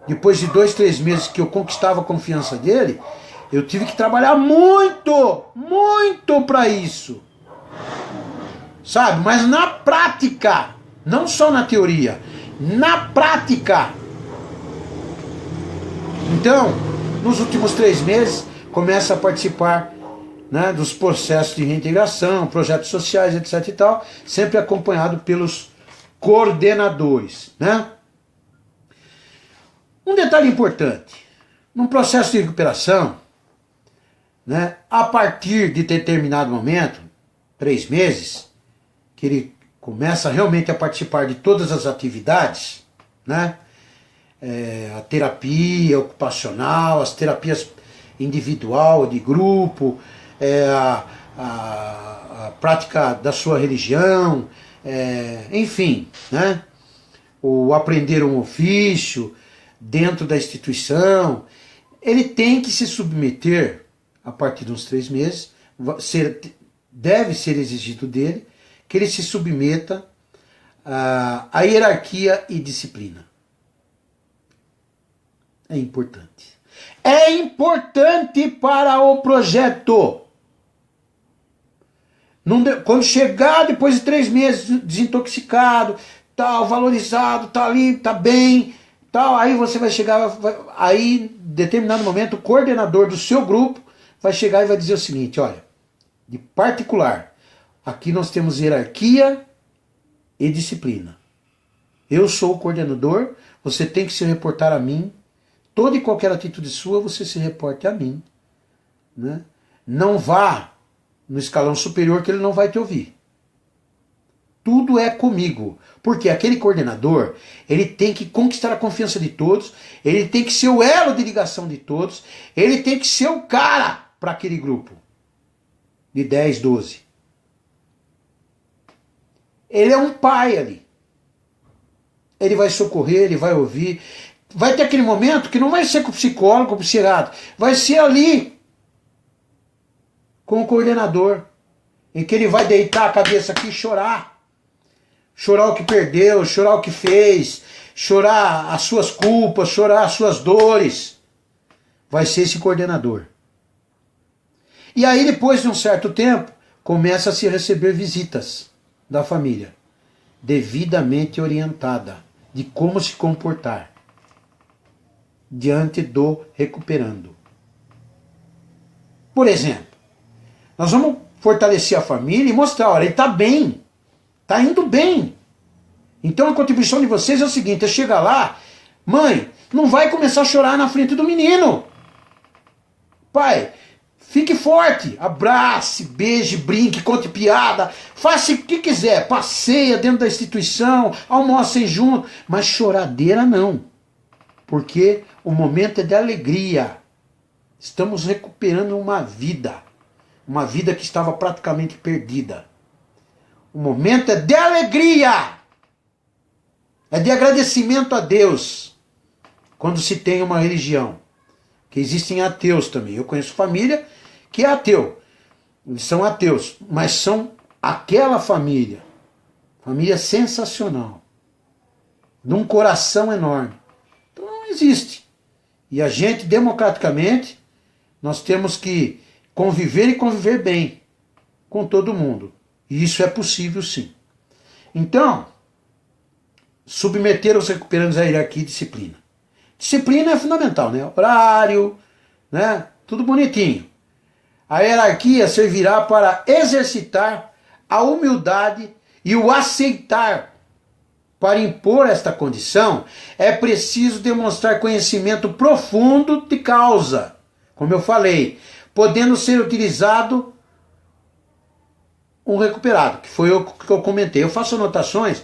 Depois de 2, 3 meses que eu conquistava a confiança dele, eu tive que trabalhar muito, muito para isso, sabe? Mas na prática, não só na teoria, na prática. Então, nos últimos 3 meses, começa a participar, né, dos processos de reintegração, projetos sociais, etc e tal, sempre acompanhado pelos coordenadores, né? Um detalhe importante, num processo de recuperação, né, a partir de determinado momento, 3 meses, que ele começa realmente a participar de todas as atividades, né? A terapia ocupacional, as terapias individual, de grupo, a prática da sua religião, enfim, né? O aprender um ofício dentro da instituição, ele tem que se submeter, a partir de uns 3 meses, deve ser exigido dele, que ele se submeta à hierarquia e disciplina. É importante. É importante para o projeto. Quando chegar depois de 3 meses desintoxicado, tal, valorizado, tá ali, tá bem, tal, aí você vai chegar, aí em determinado momento o coordenador do seu grupo vai chegar e vai dizer o seguinte: olha, de particular, aqui nós temos hierarquia e disciplina. Eu sou o coordenador, você tem que se reportar a mim. Toda e qualquer atitude sua, você se reporte a mim, né? Não vá no escalão superior, que ele não vai te ouvir. Tudo é comigo. Porque aquele coordenador, ele tem que conquistar a confiança de todos, ele tem que ser o elo de ligação de todos, ele tem que ser o cara para aquele grupo de 10, 12. ele é um pai ali. Ele vai socorrer, ele vai ouvir. Vai ter aquele momento que não vai ser com o psicólogo, com o psiquiatra, vai ser ali com o coordenador, em que ele vai deitar a cabeça aqui e chorar. Chorar o que perdeu, chorar o que fez, chorar as suas culpas, chorar as suas dores. Vai ser esse coordenador. E aí, depois de um certo tempo, começa a se receber visitas da família, devidamente orientada de como se comportar diante do recuperando. Por exemplo, nós vamos fortalecer a família e mostrar, olha, ele está bem, está indo bem. Então a contribuição de vocês é o seguinte, é chegar lá, mãe, não vai começar a chorar na frente do menino. Pai, fique forte, abrace, beije, brinque, conte piada, faça o que quiser, passeia dentro da instituição, almocem junto, mas choradeira não, porque o momento é de alegria. Estamos recuperando uma vida que estava praticamente perdida. O momento é de alegria, é de agradecimento a Deus, quando se tem uma religião. Que existem ateus também. Eu conheço família que é ateu. Eles são ateus, mas são aquela família sensacional, de um coração enorme. Então não existe. E a gente, democraticamente, nós temos que conviver e conviver bem com todo mundo. E isso é possível sim. Então, submeter os recuperandos à hierarquia e disciplina. Disciplina é fundamental, né? Horário, né? Tudo bonitinho. A hierarquia servirá para exercitar a humildade e o aceitar. Para impor esta condição, é preciso demonstrar conhecimento profundo de causa, como eu falei, podendo ser utilizado um recuperado, que foi o que eu comentei. Eu faço anotações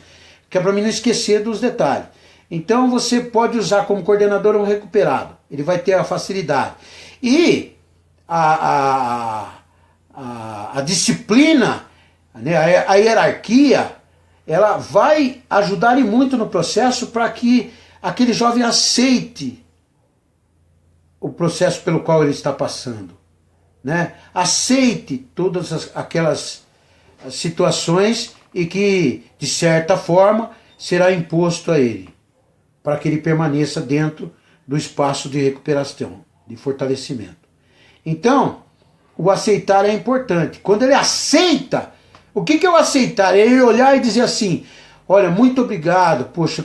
que é para mim não esquecer dos detalhes. Então você pode usar como coordenador um recuperado. Ele vai ter a facilidade. E a disciplina, né, a hierarquia, ela vai ajudar muito no processo para que aquele jovem aceite o processo pelo qual ele está passando. Né? Aceite todas aquelas situações e que, de certa forma, será imposto a ele, para que ele permaneça dentro do espaço de recuperação, de fortalecimento. Então, o aceitar é importante. Quando ele aceita, o que é o aceitar? É ele olhar e dizer assim, olha, muito obrigado, poxa,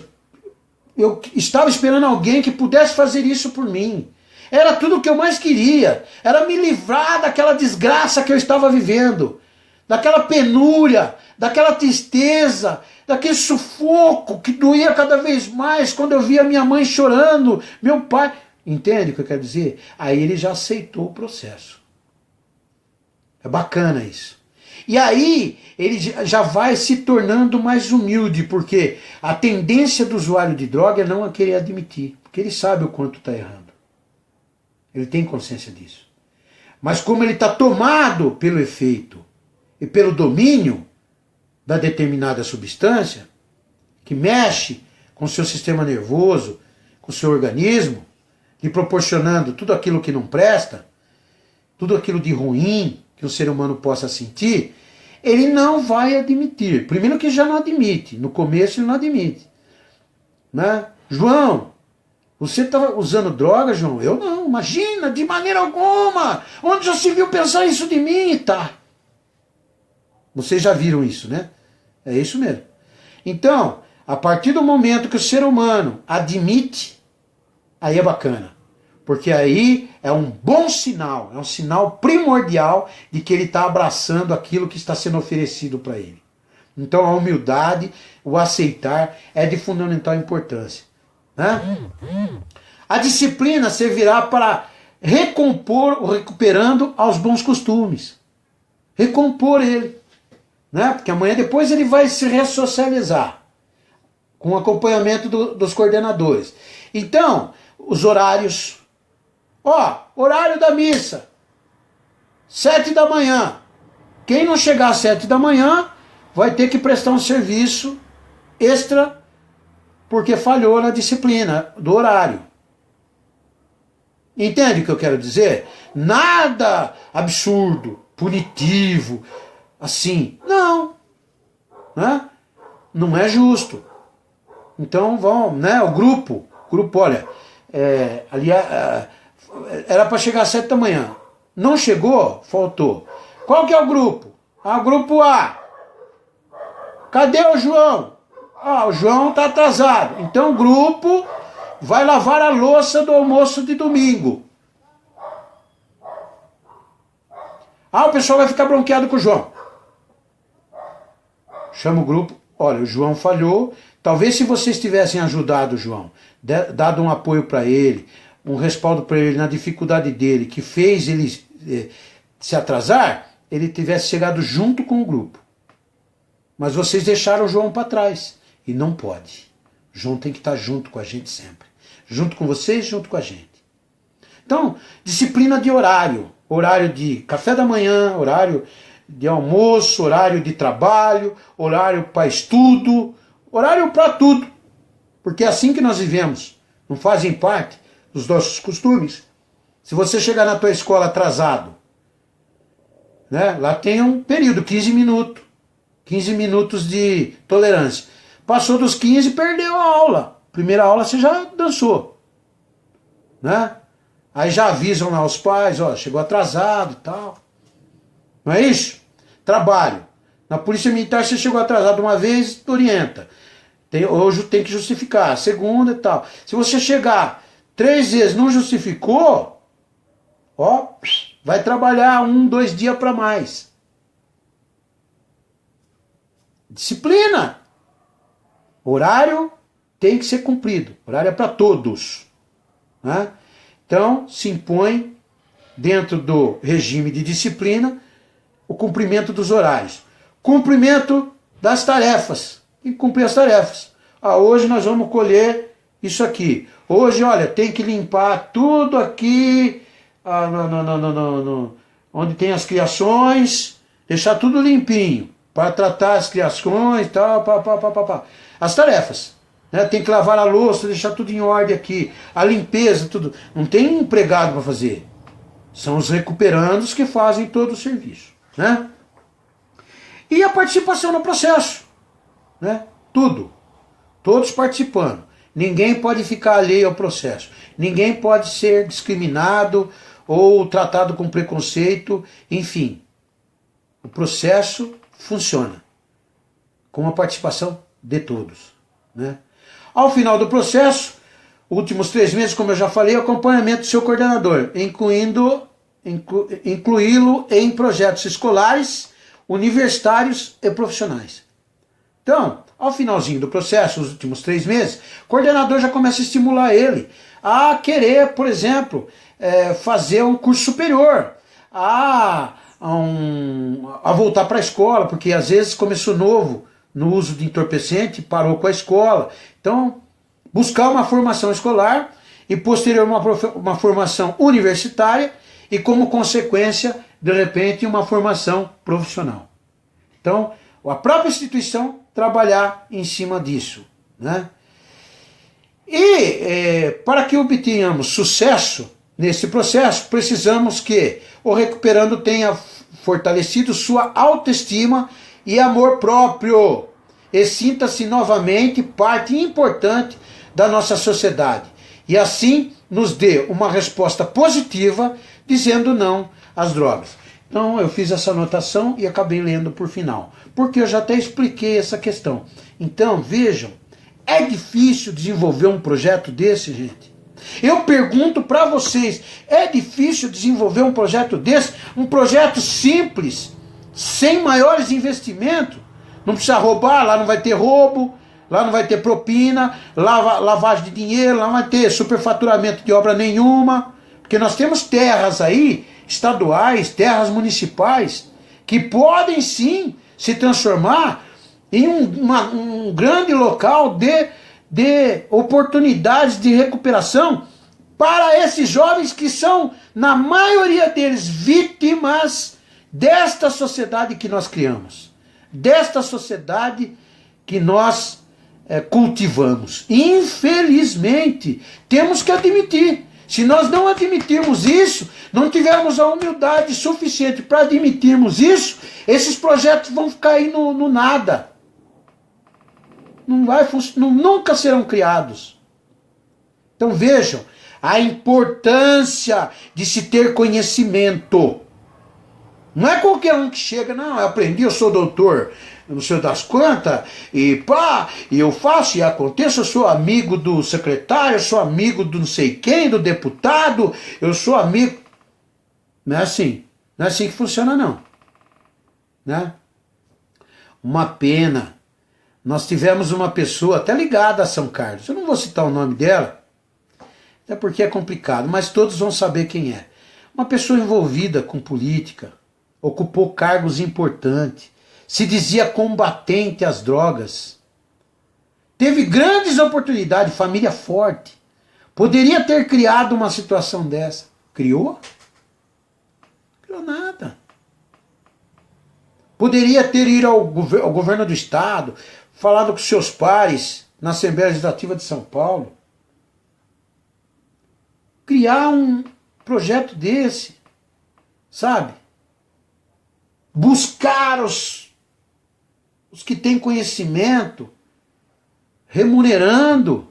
eu estava esperando alguém que pudesse fazer isso por mim. Era tudo o que eu mais queria, era me livrar daquela desgraça que eu estava vivendo, daquela penúria, daquela tristeza, daquele sufoco que doía cada vez mais quando eu via minha mãe chorando, meu pai. Entende o que eu quero dizer? Aí ele já aceitou o processo. É bacana isso. E aí ele já vai se tornando mais humilde, porque a tendência do usuário de droga é não a querer admitir, porque ele sabe o quanto está errando. Ele tem consciência disso. Mas como ele está tomado pelo efeito e pelo domínio da determinada substância, que mexe com o seu sistema nervoso, com o seu organismo, lhe proporcionando tudo aquilo que não presta, tudo aquilo de ruim que o ser humano possa sentir, ele não vai admitir. Primeiro que já não admite, no começo ele não admite. Né? João, você está usando droga, João? Eu não, imagina, de maneira alguma. Onde já se viu pensar isso de mim? Tá. Vocês já viram isso, né? É isso mesmo. Então, a partir do momento que o ser humano admite, aí é bacana. Porque aí é um bom sinal, é um sinal primordial de que ele está abraçando aquilo que está sendo oferecido para ele. Então a humildade, o aceitar é de fundamental importância. Né? A disciplina servirá para recompor o recuperando aos bons costumes. Recompor ele. Né? Porque amanhã depois ele vai se ressocializar com o acompanhamento dos coordenadores. Então, os horários. Horário da missa, 7 da manhã. Quem não chegar às 7 da manhã, vai ter que prestar um serviço extra porque falhou na disciplina do horário. Entende o que eu quero dizer? Nada absurdo, punitivo, assim. Não. Né? Não é justo. Então vão, né? O grupo, olha, ali era para chegar às 7 da manhã. Não chegou, faltou. Qual que é o grupo? O grupo A. Cadê o João? O João está atrasado. Então o grupo vai lavar a louça do almoço de domingo. O pessoal vai ficar bronqueado com o João. Chama o grupo. Olha, o João falhou. Talvez se vocês tivessem ajudado o João, dado um apoio para ele, um respaldo para ele na dificuldade dele, que fez ele se atrasar, ele tivesse chegado junto com o grupo. Mas vocês deixaram o João para trás. E não pode. O João tem que estar junto com a gente sempre. Junto com vocês, junto com a gente. Então, disciplina de horário. Horário de café da manhã, horário de almoço, horário de trabalho, horário para estudo, horário para tudo. Porque é assim que nós vivemos. Não fazem parte dos nossos costumes. Se você chegar na tua escola atrasado, né, lá tem um período, 15 minutos. 15 minutos de tolerância. Passou dos 15, perdeu a aula. Primeira aula você já dançou. Né? Aí já avisam lá os pais, chegou atrasado e tal. Não é isso? Trabalho. Na Polícia Militar você chegou atrasado uma vez, orienta. Hoje tem que justificar, segunda e tal. Se você chegar 3 vezes não justificou, vai trabalhar 1, 2 dias para mais. Disciplina. Horário tem que ser cumprido. Horário é para todos. Né? Então, se impõe, dentro do regime de disciplina, o cumprimento dos horários. Cumprimento das tarefas. Tem que cumprir as tarefas. Hoje nós vamos colher isso aqui. Hoje, olha, tem que limpar tudo aqui, onde tem as criações, deixar tudo limpinho, para tratar as criações e tal, As tarefas. Né? Tem que lavar a louça, deixar tudo em ordem aqui. A limpeza, tudo. Não tem empregado para fazer. São os recuperandos que fazem todo o serviço. Né? E a participação no processo. Né? Tudo. Todos participando. Ninguém pode ficar alheio ao processo. Ninguém pode ser discriminado ou tratado com preconceito. Enfim, o processo funciona com a participação de todos. Né? Ao final do processo, últimos 3 meses, como eu já falei, acompanhamento do seu coordenador, incluí-lo em projetos escolares, universitários e profissionais. Então, ao finalzinho do processo, os últimos 3 meses, o coordenador já começa a estimular ele a querer, por exemplo, fazer um curso superior, a voltar para a escola, porque às vezes começou novo no uso de entorpecente, parou com a escola. Então, buscar uma formação escolar e posterior uma formação universitária e, como consequência, de repente, uma formação profissional. Então, a própria instituição trabalhar em cima disso. Né? E para que obtenhamos sucesso nesse processo, precisamos que o recuperando tenha fortalecido sua autoestima e amor próprio e sinta-se novamente parte importante da nossa sociedade. E assim nos dê uma resposta positiva dizendo não às drogas. Então eu fiz essa anotação e acabei lendo por final, porque eu já até expliquei essa questão. Então vejam, é difícil desenvolver um projeto desse, gente? Eu pergunto para vocês, é difícil desenvolver um projeto desse? Um projeto simples, sem maiores investimentos? Não precisa roubar, lá não vai ter roubo, lá não vai ter propina, lavagem de dinheiro, lá não vai ter superfaturamento de obra nenhuma, porque nós temos terras aí, estaduais, terras municipais, que podem sim se transformar em um grande local de oportunidades de recuperação para esses jovens que são, na maioria deles, vítimas desta sociedade que nós criamos. desta sociedade que nós cultivamos. Infelizmente, temos que admitir. Se nós não admitirmos isso, não tivermos a humildade suficiente para admitirmos isso, esses projetos vão ficar aí no nada. Nunca serão criados. Então vejam a importância de se ter conhecimento. Não é qualquer um que chega, não, eu aprendi, eu sou doutor, não sei das quantas, e pá, e eu faço e aconteço, eu sou amigo do secretário, eu sou amigo do não sei quem, do deputado, eu sou amigo. Não é assim. Não é assim que funciona, não. Né? Uma pena. Nós tivemos uma pessoa até ligada a São Carlos. Eu não vou citar o nome dela, até porque é complicado, mas todos vão saber quem é. Uma pessoa envolvida com política, ocupou cargos importantes, se dizia combatente às drogas, teve grandes oportunidades, família forte, poderia ter criado uma situação dessa. Criou? Criou nada. Poderia ter ido ao governo do estado, falado com seus pares na Assembleia Legislativa de São Paulo, criar um projeto desse, sabe? Buscar os que têm conhecimento, remunerando,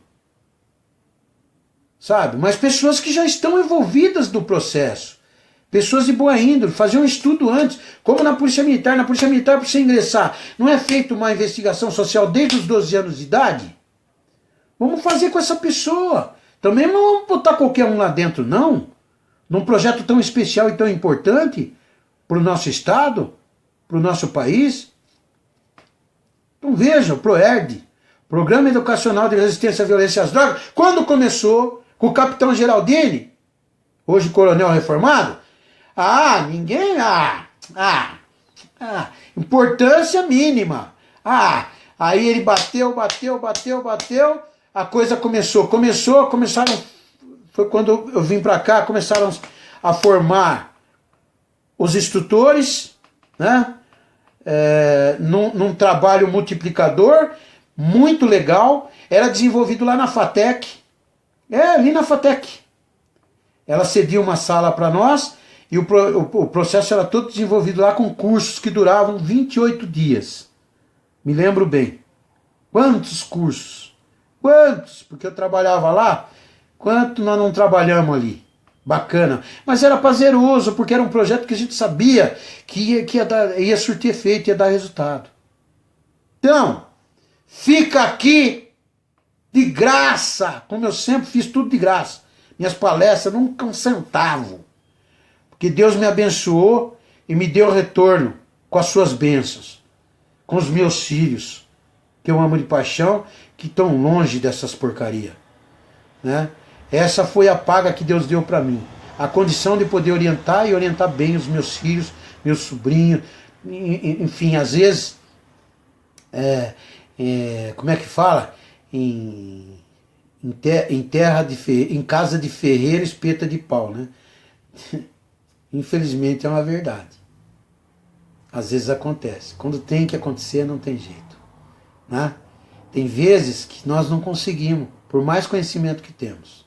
sabe? Mas pessoas que já estão envolvidas no processo, pessoas de boa índole, fazer um estudo antes, como na Polícia Militar. Na Polícia Militar, para você ingressar, não é feita uma investigação social desde os 12 anos de idade? Vamos fazer com essa pessoa. Também não vamos botar qualquer um lá dentro, não. Num projeto tão especial e tão importante para o nosso Estado, para o nosso país. Então veja, o PROERD, Programa Educacional de Resistência à Violência às Drogas, quando começou com o capitão Geraldini, hoje coronel reformado, ninguém... importância mínima. Aí ele bateu, a coisa começaram, foi quando eu vim para cá, começaram a formar os instrutores, né? Num trabalho multiplicador, muito legal, era desenvolvido lá na FATEC, ali na FATEC. Ela cedia uma sala para nós, e o processo era todo desenvolvido lá com cursos que duravam 28 dias. Me lembro bem. Quantos cursos? Quantos? Porque eu trabalhava lá, quanto nós não trabalhamos ali. Bacana. Mas era prazeroso, porque era um projeto que a gente sabia que ia surtir efeito, ia dar resultado. Então, fica aqui de graça, como eu sempre fiz tudo de graça. Minhas palestras nunca um centavo. Porque Deus me abençoou e me deu retorno com as suas bênçãos, com os meus filhos, que eu amo de paixão, que estão longe dessas porcarias, né? Essa foi a paga que Deus deu para mim. A condição de poder orientar e orientar bem os meus filhos, meus sobrinhos. Enfim, às vezes, como é que fala? Em casa de ferreiro, espeta de pau, né? Infelizmente é uma verdade. Às vezes acontece. Quando tem que acontecer, não tem jeito, né? Tem vezes que nós não conseguimos, por mais conhecimento que temos,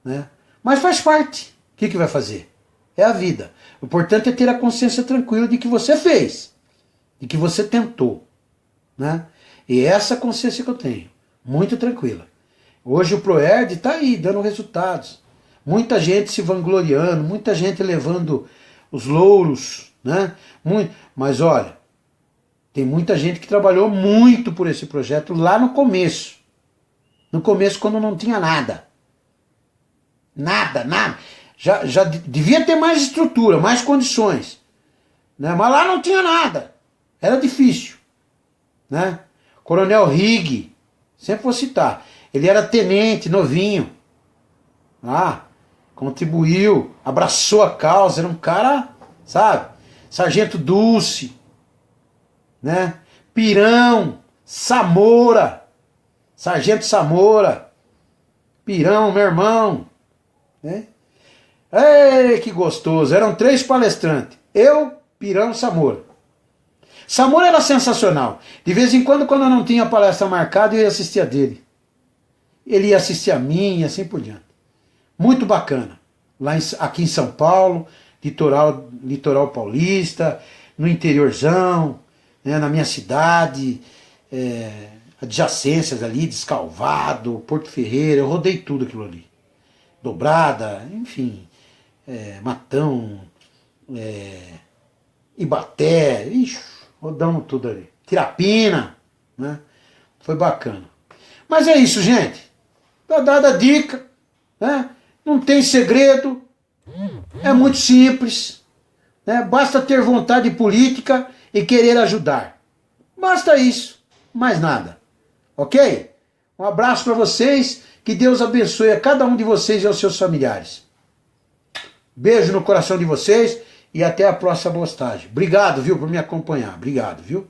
né? Mas faz parte. O que vai fazer? É a vida. O importante é ter a consciência tranquila de que você fez, de que você tentou, né? E essa consciência que eu tenho, muito tranquila. Hoje o PROERD está aí, dando resultados. Muita gente se vangloriando, muita gente levando os louros, né? Mas olha, tem muita gente que trabalhou muito por esse projeto lá no começo. No começo, quando não tinha nada. Nada. Já devia ter mais estrutura, mais condições, né? Mas lá não tinha nada. Era difícil, né? Coronel Rigg, sempre vou citar. Ele era tenente, novinho. Contribuiu, abraçou a causa, era um cara, sabe? Sargento Dulce, né? Pirão, Samora, Sargento Samora, Pirão, meu irmão, né? Ei, que gostoso! Eram 3 palestrantes, eu, Pirão, Samora. Samora era sensacional. De vez em quando eu não tinha palestra marcada, eu ia assistir a dele. Ele ia assistir a mim e assim por diante. Muito bacana. Aqui em São Paulo, litoral paulista, no interiorzão, né, na minha cidade, adjacências ali, Descalvado, Porto Ferreira, eu rodei tudo aquilo ali. Dobrada, enfim, Matão, Ibaté, ixi, rodamos tudo ali. Tirapina, né? Foi bacana. Mas é isso, gente. Tá dada a dica, né? Não tem segredo, é muito simples, né? Basta ter vontade política e querer ajudar. Basta isso, mais nada. Ok? Um abraço para vocês, que Deus abençoe a cada um de vocês e aos seus familiares. Beijo no coração de vocês e até a próxima postagem. Obrigado, viu, por me acompanhar. Obrigado, viu?